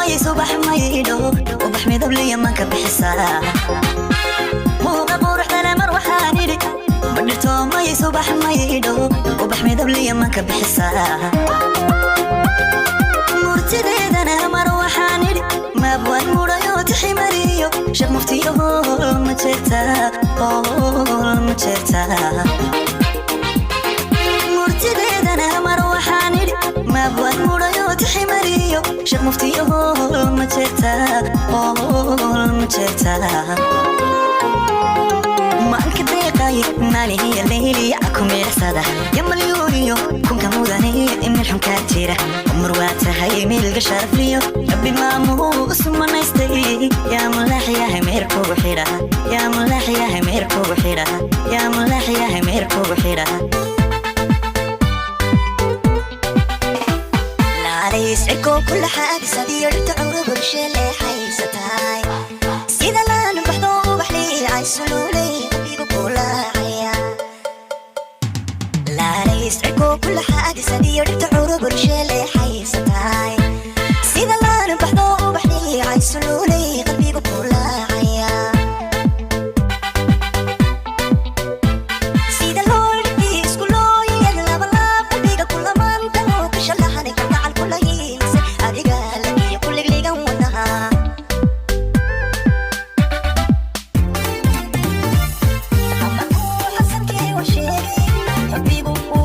يصبح ما يدو وبحمد بلي ما كبحسا مو قبور حتى مروحة نيدي بدرتو ما يصبح ما يدو وبحمد بلي ما كبحسا مرتدي أنا مروحة نيدي ما بوان مرايو تحي مريو شب مفتيه المجرتا المجرتا مرتدي أنا مروحة نيدي ما بوان مرايو تحي مريو شب مفتيه المجرتا المجرتا ما أنك دقاي مالي هي الليلي أكون يحسده يا مليونيو كون كموداني إن الحمكات تيره ومرواتها يميل قشرف ليو ربي ما موس ما نيستي يا ملاح يا همير كوب حيرة يا ملاح يا همير كوب حيرة يا ملاح يا همير كوب حيرة لاريس عكو كل حاجة صدير تعرب بشيلي حيستاي سيدا لا نبحثو بحلي عيسلولي يسعكو كل حاجة صدير تعور برشيلي حيستاي سيدا لا نبحثو بحني عيسلولي قلبي بقول عيا سيدا لول يسكولو يلا بلا قلبي كل ما انتهو كشلها نكتا على كل هيلس أديقا لكي كل قليقا ونها حسنكي وشيري حبي بقول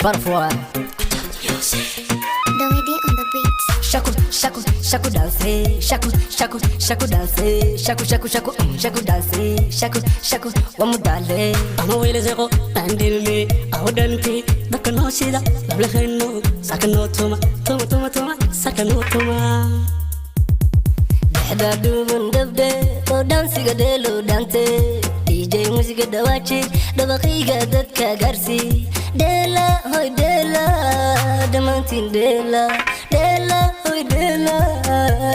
Parfois Domidi on the beat. Shaku danse, shaku danse, shaku danse, shaku wamudale. Amo wele zeko andilme, ahodanti, bakano shida, bableheno, sakano toma, sakano toma. Dada dubun dabde, o dansi gadelo dante. DJ musica dawachi, dabaqiga dadka garsi. Dela hoy dela, damantin dela. Dela hoy dela,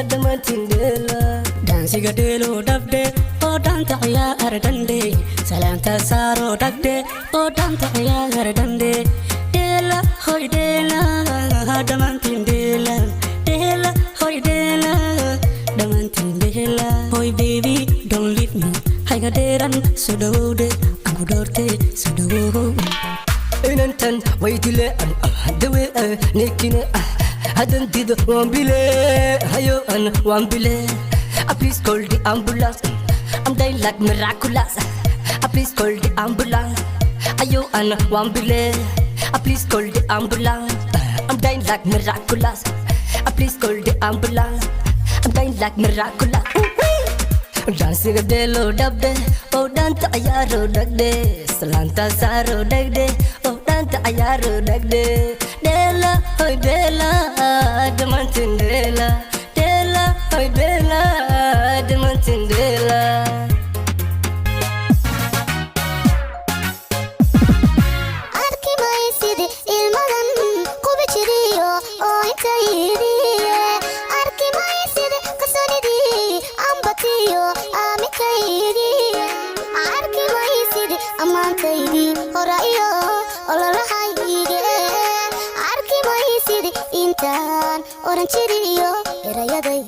damantin dela. Dansi gadelo dabde, o danta ya ardande. Salanta saro dabde, o danta ya ardande. Dela hoy dela, damantin dela. Dela hoy dela, damantin dela. Boy baby, don't leave me. Hagaderan sudode, aku dorte sudo. Inantan waitile an dawe nekine hadan dido wambile hayo an wambile. Please call the ambulance. I'm dying like miraculous. Please call the ambulance. Ayo an wambile. Please call the ambulance. I'm dying like miraculous. Please call the ambulance. I'm dying like miraculous. Dansi gadelo dabde, oh danta ayaro dagde. Salanta saro dagde, oh danta ayaro dagde. Dela, hoy dela, damantin dela. Dela, hoy dela, damantin dela. Arki mai sidi ilmadan kubi chiriyo oh intayidi. Arki mai sidi kasanidi ambatiyo amikayidi. Arki mai sidi amantayidi horaiyo ololahayidi. Arki mai sidi intan oran chiriyo erayaday.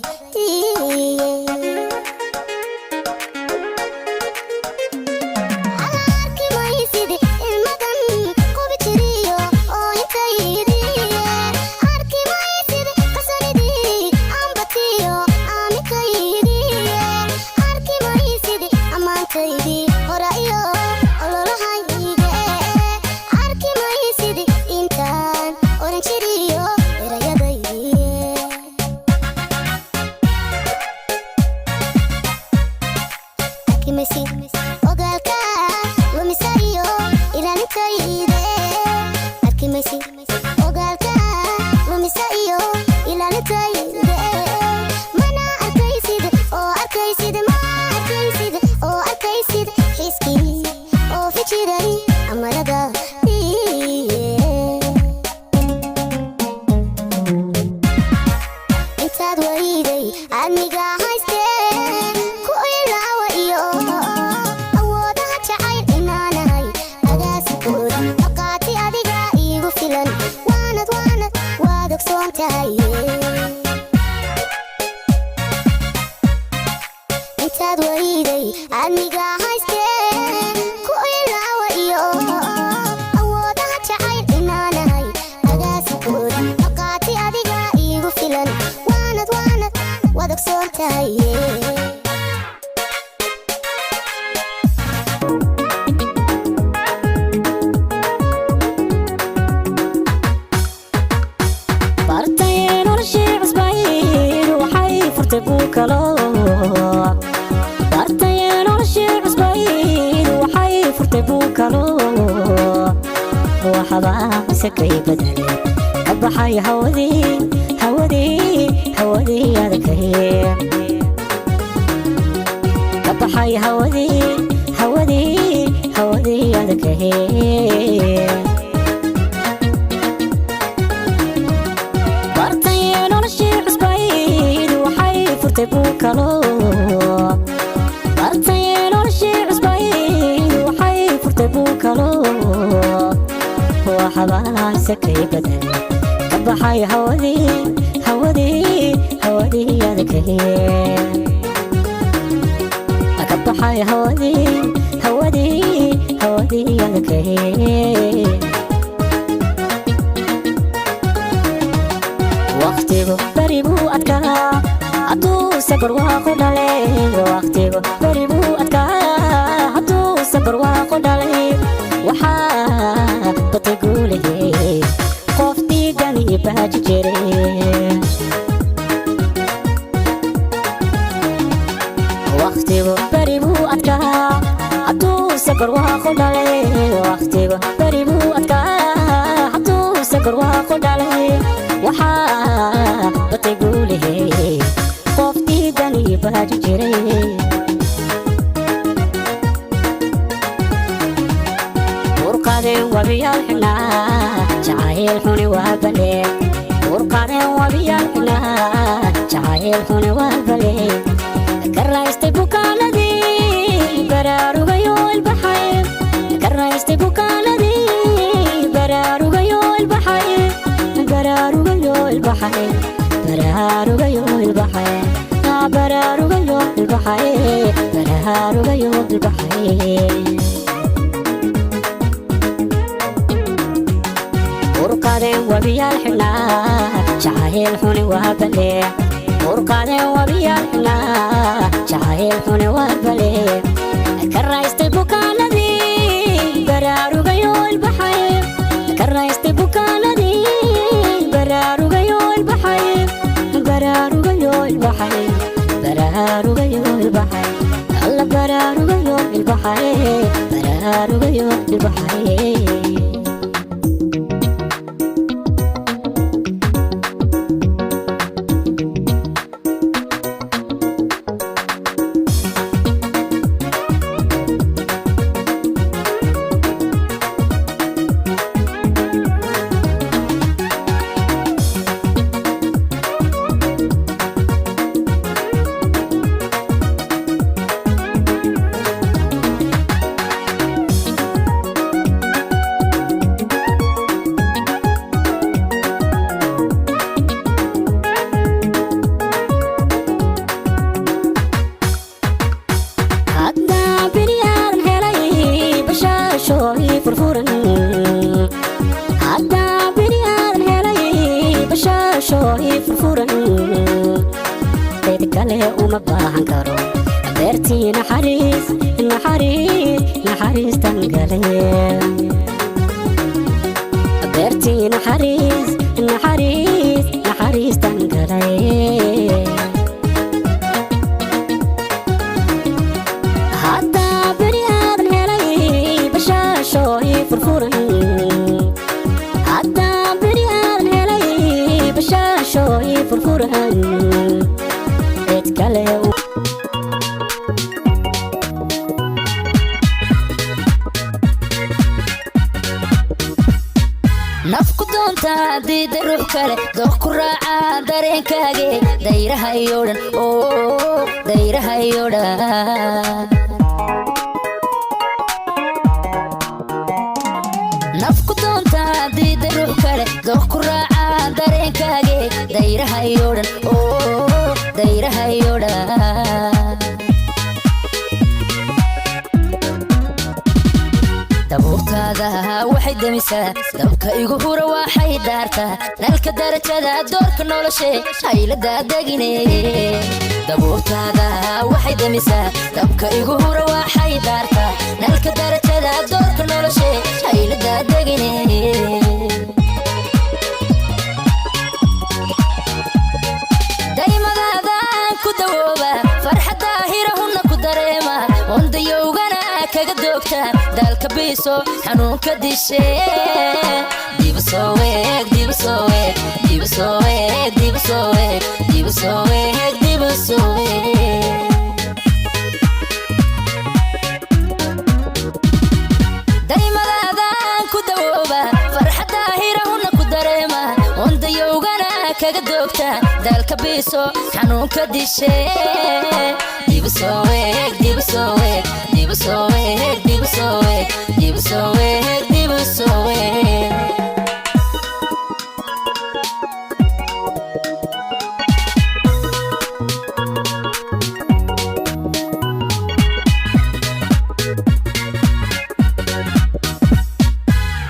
سكري بدل أضحى هودي يا ذكري أضحى هودي يا ذكري بارتين ولا شي عصبايد وحي فرتبو كالو بارتين ولا شي عصبايد وحي فرتبو كالو وحباي سكري بدل كبحاي هودي يا ذكري كبحاي هودي يا ذكري وقتي بريبو أتكا عدو سكر واخد عليه وقتي بريبو أتكا عدو سكر واخد عليه وحا بتقولي baaji jiray waqtigu bari buu adkaa hadduu safar waa ku dhalay waqtigu bari buu adkaa hadduu safar waa ku dhalay waxaa batay guulihey qof diidani baaji jiray urqadeen wabiyaal xidhnaa jacayl xuni waa balee urqadeen wabiyaal xidhnaa jacayl xuni waa balee كرّاستي بوكالدي براروغيو البحر كرّاستي بوكالدي براروغيو البحر براروغيو البحر براروغيو البحر براروغيو البحر براروغيو البحر ورقادين وبيال حنا جعايل حوني وابلي ورقادين وبيال حنا جعايل حوني وابلي كرّاستي بوكالدي براروغيو البحر كرّاستي بوكالدي براروغيو البحر براروغيو البحر براروغيو البحر الله براروغيو البحر براروغيو البحر dabka igu hura waxay daartaa nalka darajada doorka noloshe hayla daadagine dabuurtaada waxay damisaa dabka igu hura waxay daartaa nalka darajada doorka noloshe hayla daadagine daymadaada ku dawooba farxada hirahuna ku dareema ondayowgana kaga doogta dalka biiso xanuunka dishe dibu soo weeg dibu soo weeg dibu soo weeg dibu soo weeg dibu soo weeg dibu soo weeg daymadaadaan ku dawooba farxada hirahuna ku dareema ondayowgana kaga doogta dalka biiso xanuunka dishe dibu soo weeg dibu soo weeg dibu soo weeg dibu soo weeg dibu soo weeg dibu soo weeg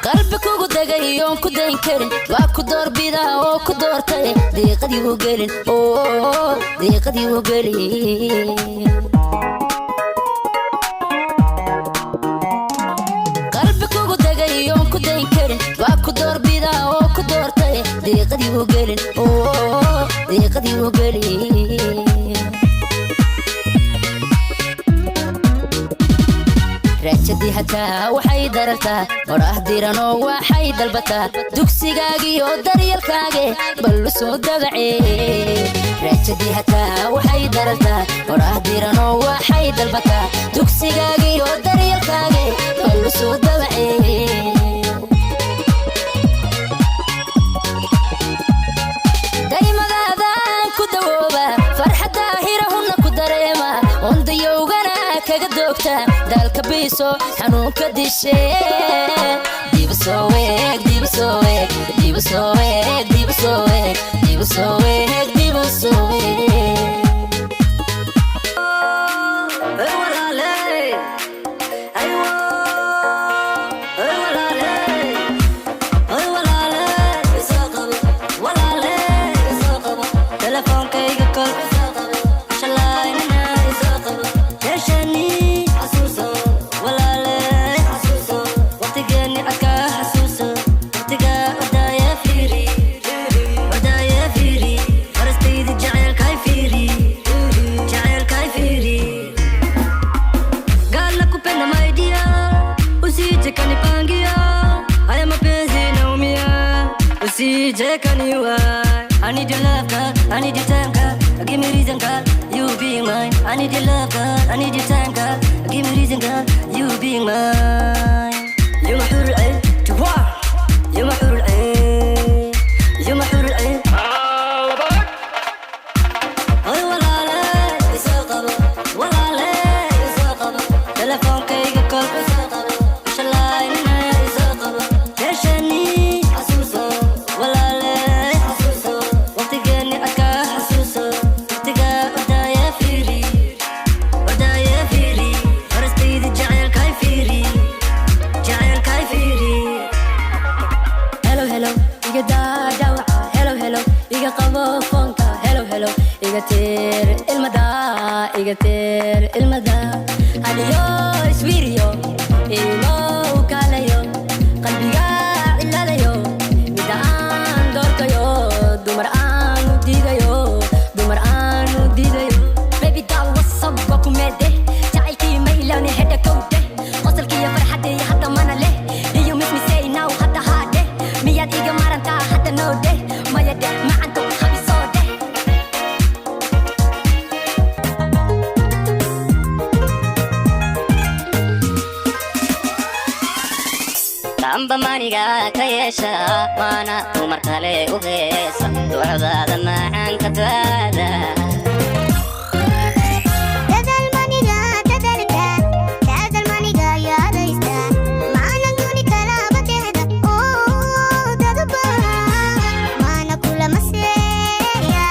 qalbi kugu dagay oon ku dayn karin waa ku doorbida oo ku doortay diiqadii u gelin diiqadii u gelin qalbi kugu dagay oon ku dayn karin waa ku doorbida oo ku doortay دقدي وقلن دقدي وقلن raajadii hataa waxay darartaa qorax diran oo waxay dalbataa dugsigaagii oo daryeelkaage bal soo dagacee raajadii hataa waxay darartaa qorax diran oo waxay dalbataa dugsigaagii oo daryeelkaage bal soo dagacee daymadaadaan ku dawooba farxadda hirahuna ku dareema ondayowgana kaga doogta dalka biso xanuunka dishe dib soo weeg dib soo weeg dib soo weeg dib soo weeg dib soo weeg dib soo weeg I need your love, girl. I need your time, girl. Give me reason, girl. You being mine. I need your love, girl. I need your time, girl. Give me reason, girl. You being mine. You محور العين. You محور العين. You محور العين. أي ولا لا يساقب ولا لا يساقب. تلفون كيك كل يساقب. شلاينا يساقب. ليشني حسوسه ولا لا. إيجاتير المدى عليو سويريو إيلو كاليو قلبي قاع إلا ليو ميدان دوركيو دمران وديديو Baby doll what's up وكوميدي جعلكي ميلوني هدا كودي وصلكي يا فرحتي حتى ما أنا ليه Do you miss me say now حتى هادي مياد إيجا مارنتا حتى نودي ما يدي ما عنده خبي صودي amba maniga kayesha mana umar kale u heesa ducadaada macaan ka taada dadal maniga yaadaysta maana duni kala bateeda oo dadaba maana kula maseeya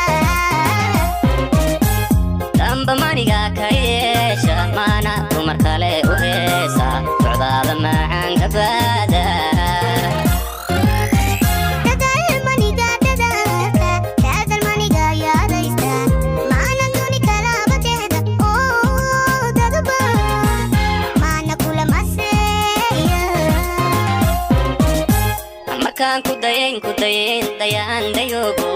amba maniga kayesha mana umar kale u heesa ducadaada macaan ka taada كان كدين ديان ديوبو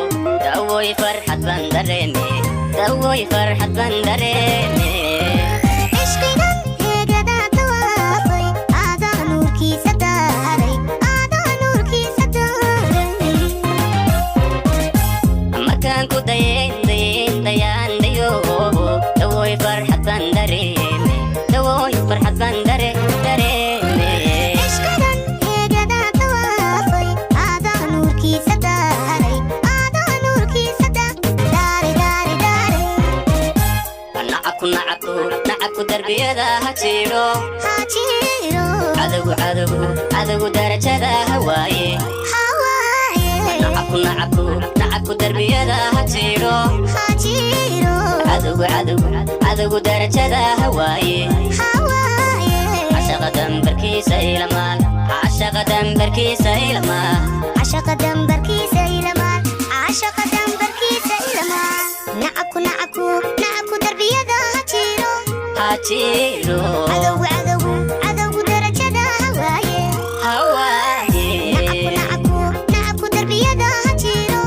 دوي فرحة بندريمي دوي فرحة بندريمي عشقي دم هيجدا توافي هذا نوركي ستاري أما كان كدين ديان ديوبو دوي فرحة بندريمي دوي فرحة بندريمي نعكو دربيدا هاتيرو عدو درجة هواي نعكو دربيدا هاتيرو عدو درجة هواي عشق دمبركي سيلمال عشق دمبركي سيلمال عشق دمبركي سيلمال عشق دمبركي سيلمال نعكو دربيدا هاتيرو عدو درجة هواي نعكو دربيدا هاتيرو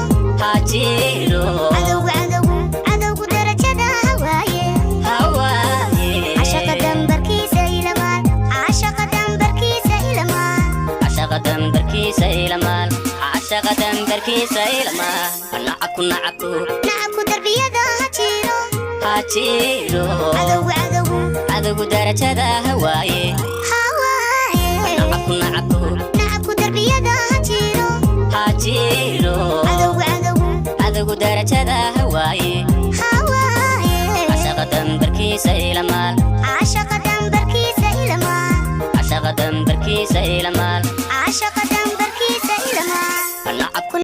بركيس إلما نعكو نعكو دربيدا هاتيرو عدو درجة هواي نعكو دربيدا هاتيرو عدو درجة هواي عشق بركيس إلما عاشق بركيس إلما عشق بركيس إلما عاشق